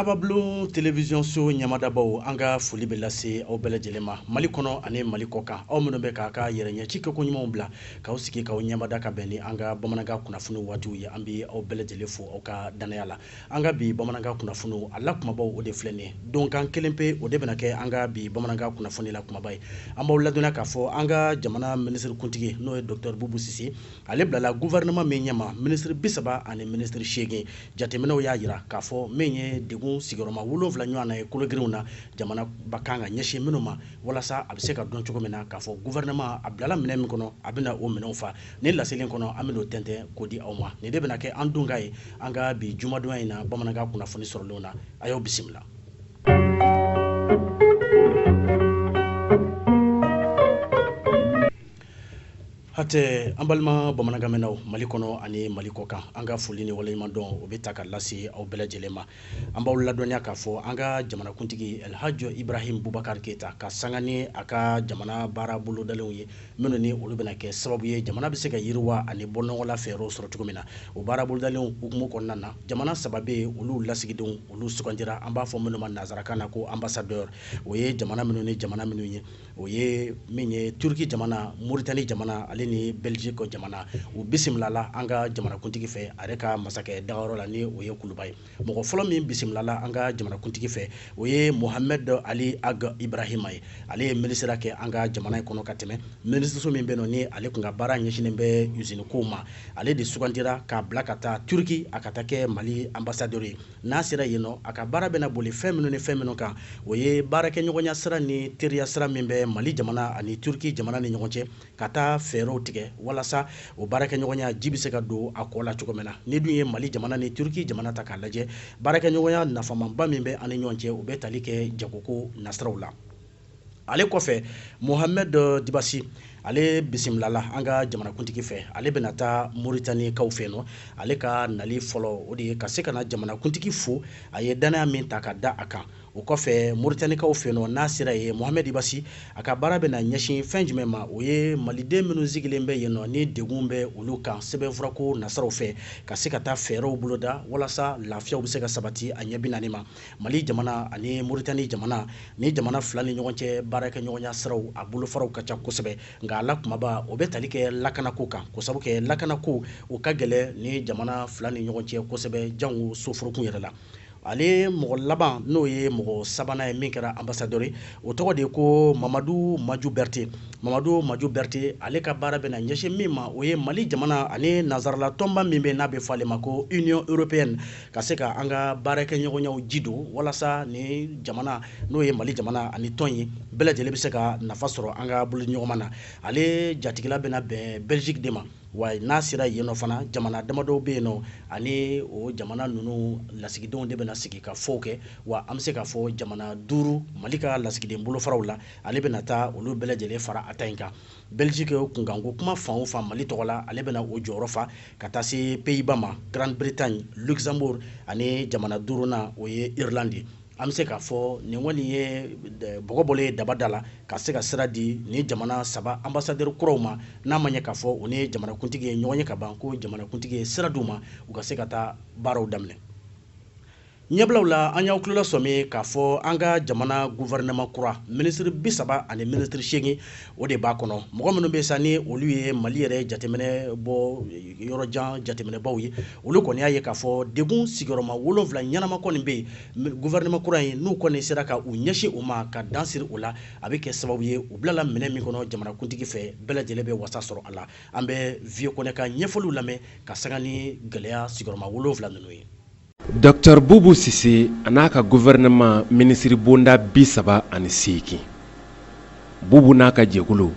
Kabablu television so nyamadabaw anga foli be lase aw bele jelema Mali kono ane Mali kokan aw meno be ka yerenye cike ko nyumon bla ka usiki ka nyamada ka beni anga bamananga kunafunu watu ya ambi aw bele jelefo aw ka danayala anga bi bamananga kunafunu alla kuma baw o de flene donc an kelempe o de benake anga bi bamananga kunafuni la kuma bay ambaw laduna ka fo anga jamana ministre kuntigi no e docteur Boubou Sisi ale blala gouvernement me nyama ministre bisaba ane ministre shege jatemeno ya yira ka fo menye degun sigoroma wolonfla nyana e kologiruna jamana bakanga nyeshi minuma wala sa abise ka don chogomena ka fo gouvernement ablala minem kono abina o menofa ne la selen kono amino tente kodi awma ne debena ke andungai anga bi jumadwa ina bamanaga kuna foni sorlona ayo bismillah. Hate ambalma bamanaga menaw Mali kono ani Mali kokan anga fulini wala imandon obetaka lasi au bela jelema amba uladonya ka fo anga jamana kuntigi El Hadjo Ibrahim Boubacar Keita ka sangani aka jamana bara bulu dalonye meno ni olubena ke sababu ye jamana biseka yirwa ani bonno wala fero soro tugumina o bara bulu dalon ukumu konnana jamana sababe ulu lasigidon ulu sukandira amba fo meno man nazarakana ko ambassadeur oye jamana meno ni jamana meno ye oye menye Turki jamana Mauritanie jamana ni Belgique jamana u bisimlala anga jamana kuntigi fe areka masake dagaro la ni oye kulubay moko folo min bisimlala anga jamana kuntigi fe oye Mohamed Ali Ag Ibrahimay ale ministre ke anga jamana kono kateme ministre so min beno ni ale kunga bara nyeshine be usine kuma ale de sugandira ka blakata Turki akatake Mali ambassadeur nasira yeno aka bara bena boli femino ni femino ka oye bara ke nyogonya sara ni teria sara min be Mali jamana ani Turki jamana ni nyogonche kata fero tige wala sa o baraka nyogonya jibise ka do akola chukomena ni duye Mali jamana ni Turki jamana ta kalaje baraka nyogonya nafamamba mimbe ani nyonche o betalike jakoko nasrawla ale kofe Mohamed Dibasi ale bisimlala anga jamana kuntigi fe ale benata Mauritanie kawfeno ale ka nali folo odi ka se kana jamana kuntigi fu aye dana min ta ka da aka o kofe Mauritanie kawfeno nasira ye Mohamed Dibasi aka bara bena nyashin fenjumema oye malide menu zigilembe yeno ni degumbe uluka sebe frako nasaro fe ka se kata fero buloda wala sa lafia ubise ka sabati anyabina nima Mali jamana ani Mauritanie jamana ni jamana fulani nyogonche baraka nyogonya saraw abulu faraw kacha kosebe ala kumaba o be talike lakana ko kan ko sabu ke lakana ko o kagele ni jamana fulani nyogonche kosebe jangu sofurukun yere la ale mo laban no ye mo sabana e minkara ambassadeur o to de ko Mamadou Madiou Berté ale ka bara bena nyeshe mima o ye Mali jamana ani nazarla tomba mimbe na be fale mako Union Européenne kaseka anga bara ke nyogonya jido wala sa ni jamana no ye Mali jamana ani tonyi bela jele biseka nafasoro anga bulu nyogomana ale jatigila bena be Belgique dema way nasira yeno fana jamana damado beno ani o jamana nunu lasigidon de bena sigi ka foke wa amse ka fo jamana duru Malika lasigidon bolo farawla ale bena ta olu bela jele fara atainka Belgique kungango kuma fan fa Mali togola ale bena o jorofa kata se Pays-Bas ma Grande-Bretagne Luxembourg ani jamana duru na o ye Irlande amse ka fo ni woni ye bogobole dabadala ka se ka siradi ni jamana saba ambassadeur kuroma na manya ka fo oni jamana kuntigi nyonye ka banko jamana kuntigi siraduma u ka se ka ta baraw damle nyablawla anya uklula somi ka fo anga jamana gouvernement kura ministre bisaba ani ministre shegi o de ba kono mo meno be sani olu ye Mali yere jatemene bo yorojan jatemene bawyi olu koni aye ka fo degun sigoroma wolonfla nyanama koni be gouvernement kura yi nu koni siraka u nyeshi uma ka dansir ula abike sababu ye u blala mene mi kono jamana kuntigi fe bela jelebe wasa soro ala ambe vie kone ka nyefolu lame ka sangani geleya sigoroma wolonfla nunu Dr Boubou Sisi anaka gouvernement ministre bonda bisaba ani siki Boubou naka jekulu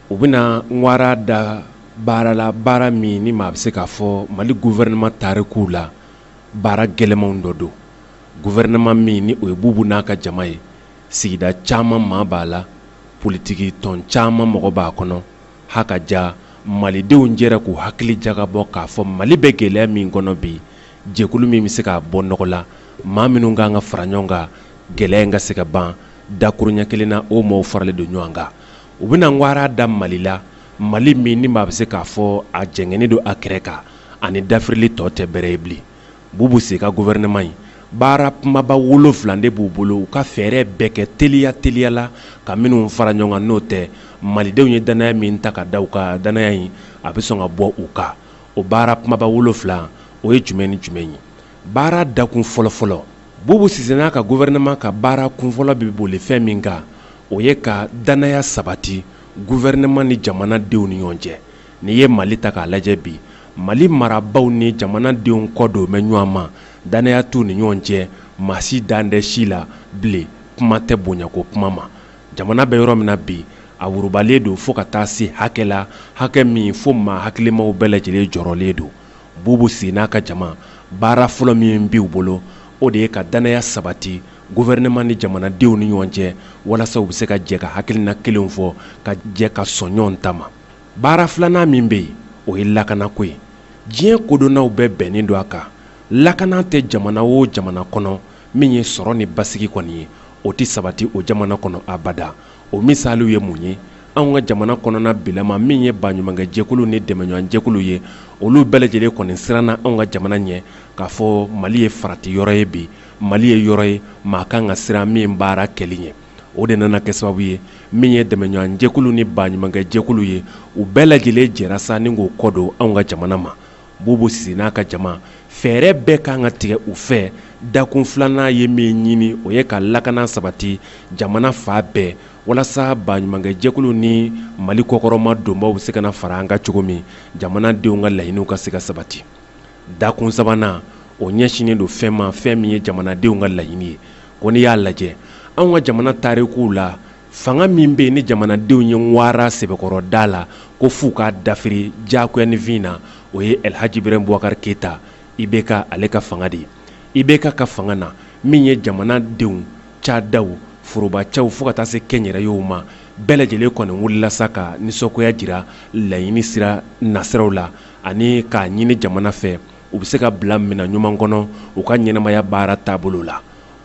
ubina ngwara da bara mi ni mabse ka fo Mali gouvernement tariku la bara gelemon dodo gouvernement mi ni o Boubou naka jamaye sida chama mabala politiki ton chama mogo ba kono haka ja Mali de unjera ku hakili jaga bo ka fo Mali be gele mi kono bi jekulu mi se ka bon nokola ma minu nga faranyonga gele nga se ka ban dakurunya kelena o mo farale do nyanga ubina ngwara da Malila Mali mi ni ma se ka fo a jengeni do akreka ani dafrili tote berebli Boubou se ka gouvernement baara kumaba 7 de b'u bolo u ka fɛɛrɛ bɛɛ kɛ teliya la ka minnu fara ɲɔgɔn kan n'o tɛ malidenw ye danaya min ta ka da u ka danaya in a bɛ sɔn ka bɔ u kan. O baara kumaba 7 o ye jumɛn ni jumɛn ye? Baara dakun fɔlɔfɔlɔ, Bubu Sise n'a ka gouvernement ka baara kunfɔlɔ bɛ boli fɛn min kan o ye ka danaya sabati gouvernement ni jamanadenw ni ɲɔgɔn cɛ. N'i ye Mali ta k'a lajɛ bi, Mali marabaw ni jamanadenw kɔ don bɛ ɲɔgɔn ma, danaya t'u ni ɲɔgɔn cɛ, maa si dan tɛ si la bilen, kuma tɛ bonya ko kuma ma. Jamana bɛ yɔrɔ min na bi, a wurubalen don fo ka taa se hakɛ la, hakɛ min fo maa hakilimaw bɛɛ lajɛlen jɔrɔlen don. Bubu Sise n'a ka jama, baara fɔlɔ min b'u bolo o de ye ka danaya sabati gouvernement ni jamanadenw ni ɲɔgɔn cɛ walasa u bɛ se ka jɛ ka hakilina kelenw fɔ ka jɛ ka sɔn ɲɔgɔn ta ma. Baara filanan min bɛ yen o ye lakanako ye. Diɲɛ kodɔnnaw bɛɛ bɛnnen don a kan. Lakana tɛ jamana o jamana kɔnɔ min ye sɔrɔ ni basigi kɔni ye, o tɛ sabati o jamana kɔnɔ abada. O misaliw ye mun ye? Anw ka jamana kɔnɔna bilama min ye baɲumankɛ jɛkulu ni dɛmɛɲɔgɔn jɛkulu ye, olu bɛɛ lajɛlen kɔni siranna anw ka jamana ɲɛ k'a fɔ Mali ye farati yɔrɔ ye bi, Mali ye yɔrɔ ye maa kan ka siran min baara kɛli ɲɛ. O de nana kɛ sababu ye min ye dɛmɛɲɔgɔn jɛkulu ni baɲumankɛ jɛkulu ye, u bɛɛ lajɛlen jɛra sa ni k'o kɔ don anw ka jamana ma. Bubu Sise n'a ka jama, fɛɛrɛ bɛɛ kan ka tigɛ u fɛ. Dakun filanan ye min ɲini o ye ka lakana sabati jamana fa bɛɛ walasa baɲumankɛ jɛkulu ni Mali kɔkɔrɔma donbaw bɛ se ka na fara an ka cogo min jamanadenw ka laɲiniw ka se ka sabati. Dakun sabanan o ɲɛsinnen don fɛn ma, fɛn min ye jamanadenw ka laɲini ye. Ko n'i y'a lajɛ anw ka jamana tarikuw la, fanga min bɛ yen ni jamanadenw ye ŋwara sɛbɛkɔrɔ da la ko f'u ka dafiri diyagoyanifin na, o ye Elhaji Ibrahim Boubacar Keita IBK ale ka fanga de ye. IBK ka fanga na min ye jamanadenw, cadaw, forobacɛw fo ka taa se kɛnyɛrɛyew ma bɛɛ lajɛlen kɔni wulila sa ka nisɔngoya jira laɲini sira nasiraw la ani k'a ɲini jamana fɛ u bɛ se ka bila minɛ ɲuman kɔnɔ u ka ɲɛnamaya baara taabolo la.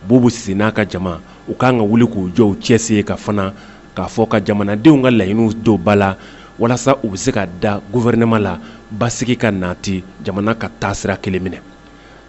Bubu Sise n'a ka jama u kan ka wuli k'u jɔ u cɛsiri ka fana k'a fɔ ka jamanadenw ka laɲiniw don ba la walasa u bɛ se ka da gouvernement la basigi ka nati jamana ka taasira kelen minɛ.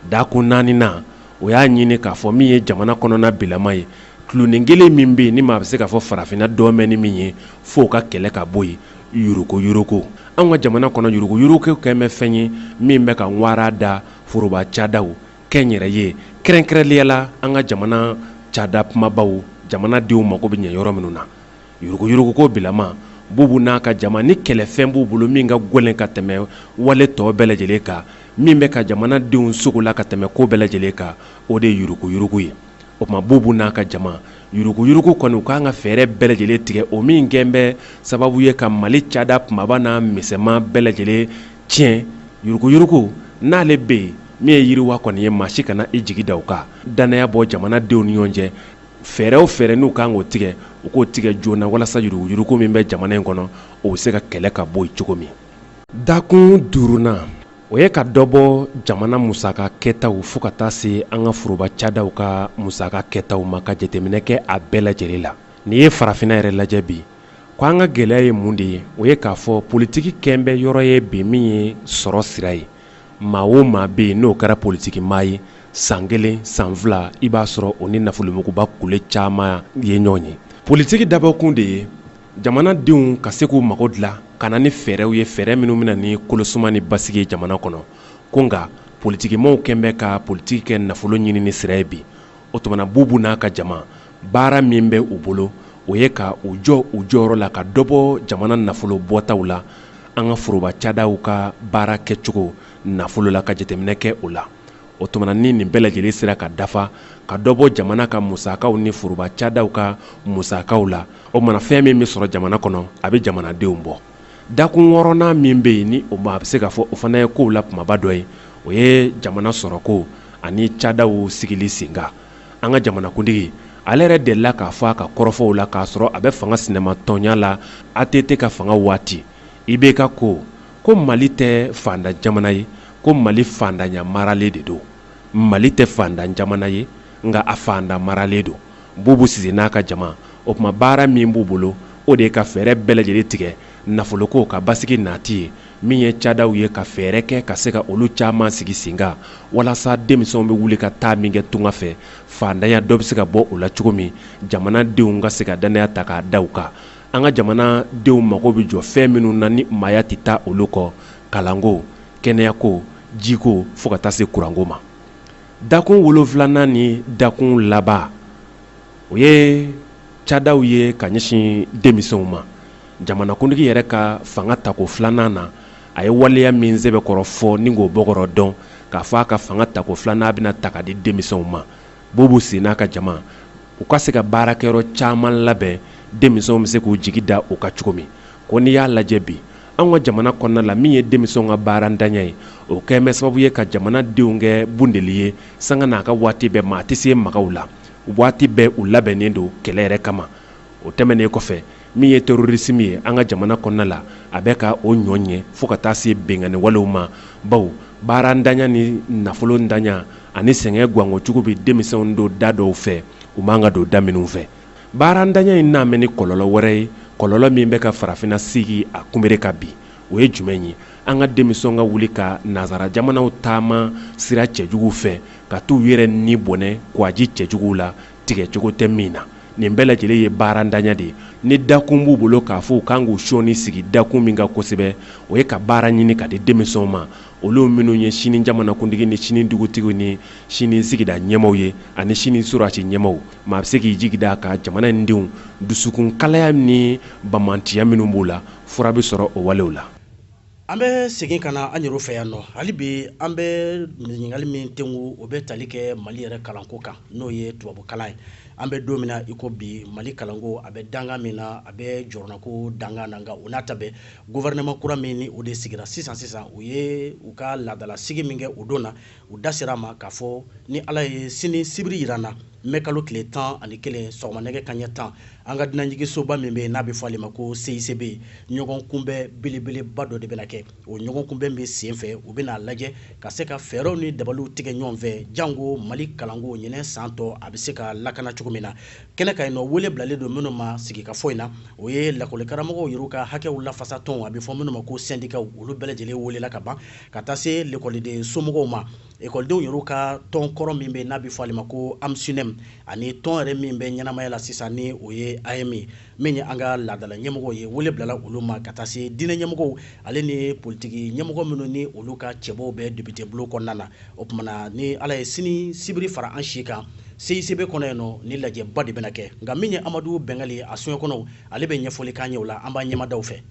Dakun 4nan o y'a ɲini k'a fɔ min ye jamana kɔnɔna bilama ye, tulonin kelen min bɛ yen ni maa bɛ se k'a fɔ farafinna dɔɔmɛ ni min ye f'o ka kɛlɛ ka bɔ yen, yuruku. Anw ka jamana kɔnɔ yuruku kɛn bɛ fɛn ye min bɛ ka ŋwara da foroba cadaw, kɛnyɛrɛye, kɛrɛnkɛrɛnnenya la an ka jamana cada kumabaw, jamanadenw mako bɛ ɲɛ yɔrɔ minnu na. Yuruku ko bilama, Bubu n'a ka jama ni kɛlɛfɛn b'u bolo min ka gɛlɛn ka tɛmɛ wale tɔ bɛɛ lajɛlen kan, min bɛ ka jamanadenw sogo la ka tɛmɛ ko bɛɛ lajɛlen kan, o de ye yuruku ye. O tuma Bubu n'a ka jama, yuruku kɔni u kan ka fɛɛrɛ bɛɛ lajɛlen tigɛ o min kɛn bɛ sababu ye ka Mali cada kumaba n'a misɛman bɛɛ lajɛlen tiɲɛ. Yuruku n'ale bɛ yen min ye yiriwa kɔni ye, maa si kana i jigi da o kan. Danaya bɔ jamanadenw ni ɲɔgɔn cɛ, fɛɛrɛ o fɛɛrɛ n'u kan k'o tigɛ u k'o tigɛ joona walasa yuruku min bɛ jamana in kɔnɔ o bɛ se ka kɛlɛ ka bɔ yen cogo min. Dakun 5nan o ye ka dɔ bɔ jamana musaka kɛtaw fo ka taa se an ka foroba cadaw ka musaka kɛtaw ma ka jateminɛ kɛ a bɛɛ lajɛlen la. N'i ye farafinna yɛrɛ lajɛ bi, ko an ka gɛlɛya ye mun de ye? O ye k'a fɔ politiki kɛn bɛ yɔrɔ ye bi min ye sɔrɔ sira ye. Maa o maa bɛ yen n'o kɛra politiki maa ye, san 1 san 2 i b'a sɔrɔ o ni nafolomuguba kule caman ye ɲɔgɔn ye. Politiki dabɔkun de ye jamanadenw ka se k'u mago dilan ka na ni fɛɛrɛw ye, fɛɛrɛ minnu bɛna ni kolosuma ni basigi ye jamana kɔnɔ. Ko nka politikimaw kɛn bɛ ka politiki kɛ nafolo ɲini ni sira ye bi. O tumana Bubu n'a ka jama, baara min bɛ u bolo o ye ka u jɔ u jɔyɔrɔ la ka dɔ bɔ jamana nafolo bɔtaw la, an ka foroba cadaw ka baara kɛcogo nafolo la ka jateminɛ kɛ o la. O tumana ni nin bɛɛ lajɛlen sera ka dafa ka dɔ bɔ jamana ka musakaw ni foroba cadaw ka musakaw la, o mana fɛn min bɛ sɔrɔ jamana kɔnɔ a bɛ jamanadenw bɔ. Dakun 6nan min bɛ yen ni o ma a bɛ se ka fɔ o fana ye kow la kumaba dɔ ye, o ye jamana sɔrɔko ani cadaw sigili sen kan. An ka jamanakuntigi ale yɛrɛ delila k'a fɔ a ka kɔrɔfɔw la k'a sɔrɔ a bɛ fanga sinɛmatɔnya la ATT ka fanga waati. IBK ko Mali tɛ fanda jamana ye, ko Mali fandanya maralen de don. Mali tɛ fandan jamana ye nka a fanda maralen don. Bubu Sise n'a ka jama, o tuma baara min b'u bolo o de ka fɛɛrɛ bɛɛ lajɛlen tigɛ nafoloko ka basigi nati ye min ye cadaw ye ka fɛɛrɛ kɛ ka se ka olu caman sigi sen kan walasa denmisɛnw bɛ wuli ka taa min kɛ tunga fɛ fandanya dɔ bɛ se ka bɔ o la cogo min jamanadenw ka se ka danaya ta k'a da u kan an ka jamanadenw mago bɛ jɔ fɛn minnu na ni maaya tɛ taa olu kɔ kalanko kɛnɛyako jiko fo ka taa se kuranko ma dakun 7 ni dakun laban o ye cadaw ye ka ɲɛsin denmisɛnw ma jamanakuntigi yɛrɛ ka fanga tako 2nan na a ye waleya min sɛbɛkɔrɔ fɔ ni k'o bɔkɔrɔ dɔn k'a fɔ a ka fanga tako 2nan bɛna ta ka di denmisɛnw ma Bobo sen n'a ka jama u ka se ka baarakɛyɔrɔ caman labɛn denmisɛnw bɛ se k'u jigi da u ka cogo min ko n'i y'a lajɛ bi an ka jamana kɔnɔna la min ye denmisɛnw ka baarantanya ye o kɛn bɛ sababu ye ka jamanadenw kɛ bundeli ye sanga n'a ka waati bɛɛ maa tɛ se magaw la waati bɛɛ u labɛnnen don kɛlɛ yɛrɛ kama o tɛmɛnen kɔfɛ min ye terrorisme ye an ka jamana kɔnɔna la a bɛ ka o ɲɔ ɲɛ fo ka taa se bɛnkanni walew ma baw baarantanya ni nafolo ntanya ani sɛgɛn gwangojugu bɛ denmisɛnw don da dɔw fɛ u man ka don da minnu fɛ baarantanya in n'a mɛn ni kɔlɔlɔ wɛrɛ ye kɔlɔlɔ min bɛ ka farafinna sigi a kunbere ka bi o ye jumɛn ye an ka denmisɛnw ka wuli ka nazara jamanaw taama sira cɛjugu fɛ ka t'u yɛrɛ ni bɔnɛ kwaji cɛjuguw la tigɛcogo tɛ min na nin bɛɛ lajɛlen ye baarantanya de ye ni dakun b'u bolo k'a fɔ u kan k'u sɔɔni sigi dakun min ka kosɛbɛ o ye ka baara ɲini ka di denmisɛnw ma olu minnu ye sini jamanakuntigi ni sini dugutigiw ni sini sigida ɲɛmaw ye ani sini surasi ɲɛmaw maa bɛ se k'i jigi da ka jamana in denw dusukun kalaya ni bamantiya minnu b'u la fura bɛ sɔrɔ o walew la an bɛ segin ka na an yɛrɛ fɛ yan nɔ hali bi an bɛ ɲininkali min tengu o bɛ tali kɛ Mali yɛrɛ kalanko kan n'o ye tubabu kalan ye an bɛ don min na iko bi Mali kalanko a bɛ dangan min na a bɛ jɔrɔnako dangan na nka o n'a ta bɛɛ gouvernement kura min ni o de sigira sisan u ye u ka laadala sigi min kɛ o don na u da sera ma k'a fɔ ni Ala ye sini sibiri jira na mɛ kalo tile 11 sɔgɔma nɛgɛ kanɲɛ 10 an ka dunanjigisoba min bɛ n'a bɛ fɔ ale ma ko CICB ɲɔgɔn kunbɛn belebeleba dɔ de bɛna kɛ o ɲɔgɔn kunbɛn bɛ sen fɛ u bɛna lajɛ ka se ka fɛɛrɛw ni dabaliw tigɛ ɲɔgɔn fɛ jango Mali kalanko ɲinɛ san tɔ a bɛ se ka lakana cogo min na kɛnɛ ka yen nɔ wele bilalen don minnu ma sigi ka fɔ in na o ye lakɔli karamɔgɔw yɛrɛ ka hakɛw lafasa tɔn a bɛ fɔ minnu ma ko syndicat olu bɛɛ lajɛlen welela ka ban ka taa se l'école somɔgɔw ma ekɔlidenw yɛrɛ ka tɔn kɔrɔ min bɛ n'a bɛ fɔ ale ma ko AMSUNEM ani tɔn yɛrɛ min bɛ ɲɛnamaya la sisan ni o ye AMI min ye an ka laadala ɲɛmɔgɔw ye wele bilala olu ma ka taa se diinɛ ɲɛmɔgɔw ale ni politiki ɲɛmɔgɔ minnu ni olu ka cɛbɔw bɛ député bulon kɔnɔna na o kumana ni Ala ye sini sibiri fara an si kan CICB kɔnɔ yen nɔ ni lajɛba de bɛna kɛ nka min ye Amadu Bɛngali a soɲɛ kɔnɔ ale bɛ ɲɛfɔli k'an ye o la an b'a ɲɛmadaw fɛ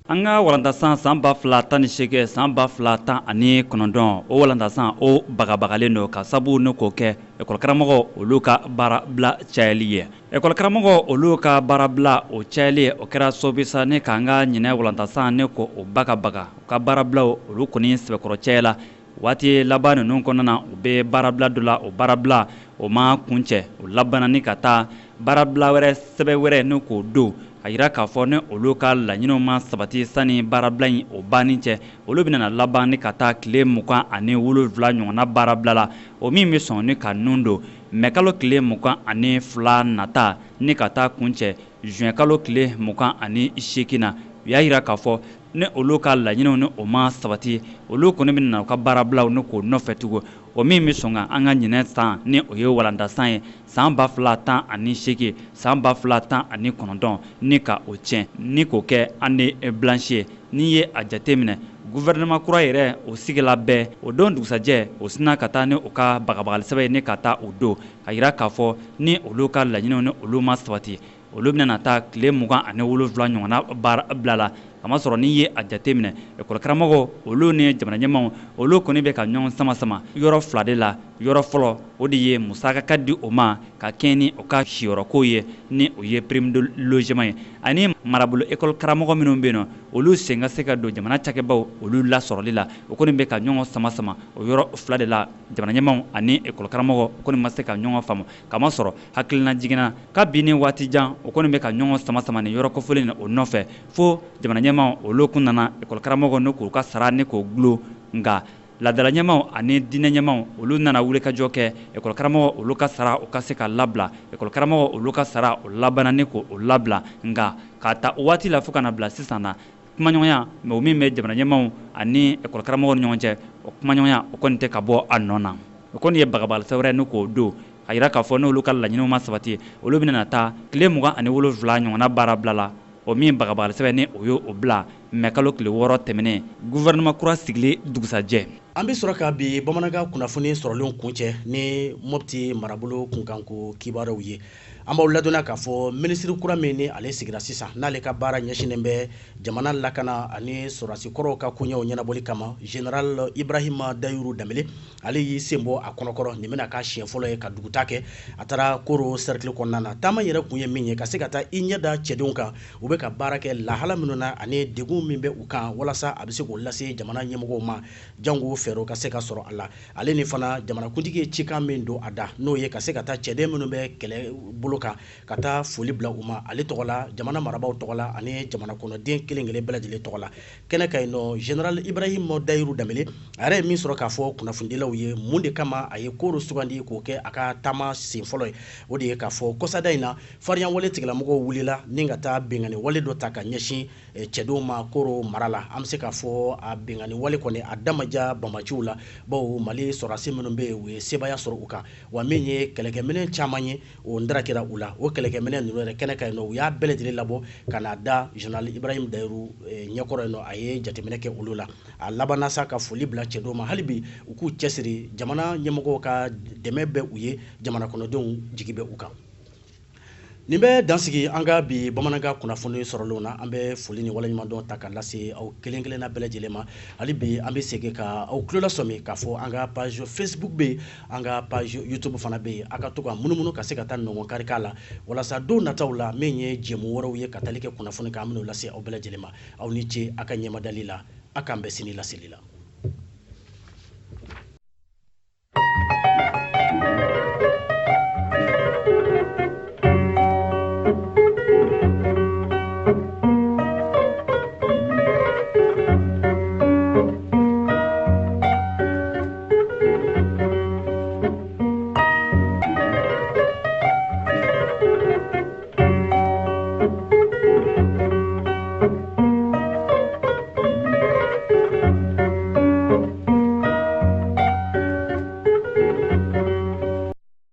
an ka walantasan san 2018 san 2019 o walantasan o bagabagalen don ka sabu ne k'o kɛ ekɔlikaramɔgɔ olu ka baarabila cayali ye ekɔlikaramɔgɔ olu ka baarabila o cayali o kɛra sobisa ne k'an ka ɲinɛ walantasan ne ko o bagabaga u ka baarabilaw olu kɔni sɛbɛkɔrɔ cayala waati laban ninnu kɔnɔna na u bɛ baarabila dɔ la o baarabila o ma kuncɛ o labanna ka taa baarabila wɛrɛ sɛbɛn wɛrɛ ne k'o don a yira k'a fɔ ne olu ka laɲiniw ma sabati sani baarabila in o banni cɛ olu bɛna laban ni ka taa tile 27 ɲɔgɔnna baarabila la o min bɛ sɔn ni ka nun don mɛ kalo tile 22 nata ni ka taa kuncɛ juin kalo tile 28 na u y'a yira k'a fɔ ne olu ka laɲiniw ni o ma sabati olu kɔni bɛna u ka baarabilaw ni k'o nɔfɛ tugun o min bɛ sɔn ka an ka ɲinɛ san ni o ye walantasan ye san 2018 san 2019 ni ka o tiɲɛ ni k'o kɛ an ni blanche ye n'i ye a jateminɛ gouvernement kura yɛrɛ o sigila bɛɛ o don dugusajɛ o sina ka taa ni o ka bagabagali sɛbɛn ye ni ka taa o don ka yira k'a fɔ ni olu ka laɲiniw ni olu ma sabati olu bɛna taa tile 27 ɲɔgɔnna baara bila la kamasɔrɔ n'i ye a jateminɛ ekɔlikaramɔgɔw olu ni jamana ɲɛmaw olu kɔni bɛ ka ɲɔgɔn sama yɔrɔ fila de la yɔrɔ fɔlɔ o de ye musaka ka di o ma ka kɛɲɛ ni o ka siyɔrɔko ye ni o ye prime de logement ye ani marabolo école karamɔgɔ minnu bɛ yen nɔ olu sen ka se ka don jamana cakɛbaw olu lasɔrɔli la o kɔni bɛ ka ɲɔgɔn sama o yɔrɔ fila de la jamana ɲɛmaw ani école karamɔgɔ o kɔni ma se ka ɲɔgɔn faamu kamasɔrɔ hakilina jiginna ka bi ni waati jan o kɔni bɛ ka ɲɔgɔn sama ni yɔrɔ kɔfɔlen o nɔfɛ fo jamana ɲɛmaw olu kun nana école karamɔgɔ ni k'u ka sara ni k'o gulo nka ladala ɲɛmaw ani diinɛ ɲɛmaw olu nana wuli ka jɔ kɛ ekɔli karamɔgɔ olu ka sara o ka se ka labila ekɔli karamɔgɔ olu ka sara o labanani ko o labila nka k'a ta o waati la fo kana bila sisan na kumaɲɔgɔnya mɛ o min bɛ jamana ɲɛmaw ani ekɔli karamɔgɔw ni ɲɔgɔn cɛ o kumaɲɔgɔnya o kɔni tɛ ka bɔ a nɔ na o kɔni ye bagabalisɛ wɛrɛ ni k'o don a yira k'a fɔ n'olu ka laɲiniw ma sabati olu bɛna taa tile 27 ɲɔgɔnna baara bila la o min bagabalisɛ ni o y'o bila mɛ kalo tile 6 tɛmɛnen gouvernement kura sigili dugusajɛ. An bɛ sɔrɔ ka bi bamanankan kunnafoni sɔrɔlen kun cɛ ni Mopti marabolo kunkanko kibaruw ye. An b'aw ladɔnniya k'a fɔ minisiri kura min ni ale sigira sisan n'ale ka baara ɲɛsinnen bɛ jamana lakana ani sɔrɔdasi kɔrɔw ka koɲɛw ɲɛnabɔli kama Général Ibrahima Dayiru Danbele ale y'i sen bɔ a kɔnɔkɔrɔ nin bɛna k'a siɲɛ fɔlɔ ye ka duguta kɛ a taara Koro cercle kɔnɔna na taama yɛrɛ kun ye min ye ka se ka taa i ɲɛda cɛdenw kan u bɛ ka baara kɛ lahala minnu na ani degun min bɛ u kan walasa a bɛ se k'o lase jamana ɲɛmɔgɔw ma jango fɛɛrɛw ka se ka sɔrɔ a la ale ni fana jamanakuntigi ye cikan min don a da n'o ye ka se ka taa cɛden minnu bɛ kɛlɛ bolo kan ka taa foli bila u ma ale tɔgɔ la jamana marabaw tɔgɔ la ani jamana kɔnɔden kelen kelen bɛɛ lajɛlen tɔgɔ la kɛnɛ ka yen nɔ Général Ibrahima Dayiru Danbele a yɛrɛ ye min sɔrɔ k'a fɔ kunnafonidilaw ye mun de kama a ye Koro sugandi k'o kɛ a ka taama sen fɔlɔ ye o de ye k'a fɔ kɔsada in na fariɲawale tigilamɔgɔw wulila ni ka taa bengani wale dɔ ta ka ɲɛsin cɛdenw ma Koro mara la an bɛ se k'a fɔ a bengani wale kɔni a damaja bamaciw la bawo Mali sɔrɔdasi minnu bɛ yen u ye sebaya sɔrɔ u kan wa min ye kɛlɛkɛminɛn caman ye o ndarakira u la o kɛlɛkɛminɛn ninnu yɛrɛ kɛnɛ ka yen nɔ u y'a bɛɛ lajɛlen labɔ ka n'a da Général Ibrahima Dayiru ɲɛkɔrɔ yen nɔ a ye jateminɛ kɛ olu la a labanna sa ka foli bila cɛdenw ma hali bi u k'u cɛsiri jamana ɲɛmɔgɔw ka dɛmɛ bɛ u ye jamana kɔnɔdenw jigi bɛ u kan. Nin bɛ dansigi an ka bi bamanankan kunnafoni sɔrɔlenw na an bɛ foli ni waleɲumandɔn ta ka lase aw kelen kelenna bɛɛ lajɛlen ma hali bi an bɛ segin ka aw tulo lasɔmi k'a fɔ an ka page Facebook bɛ yen an ka page YouTube fana bɛ yen a ka to ka munumunu ka se ka taa ɲɔgɔn kari k'a la walasa don nataw la min ye jɛmu wɛrɛw ye ka tali kɛ kunnafoni kan an bɛn'o lase aw bɛɛ lajɛlen ma aw ni ce a ka ɲɛmadali la a k'an bɛn sini laseli la.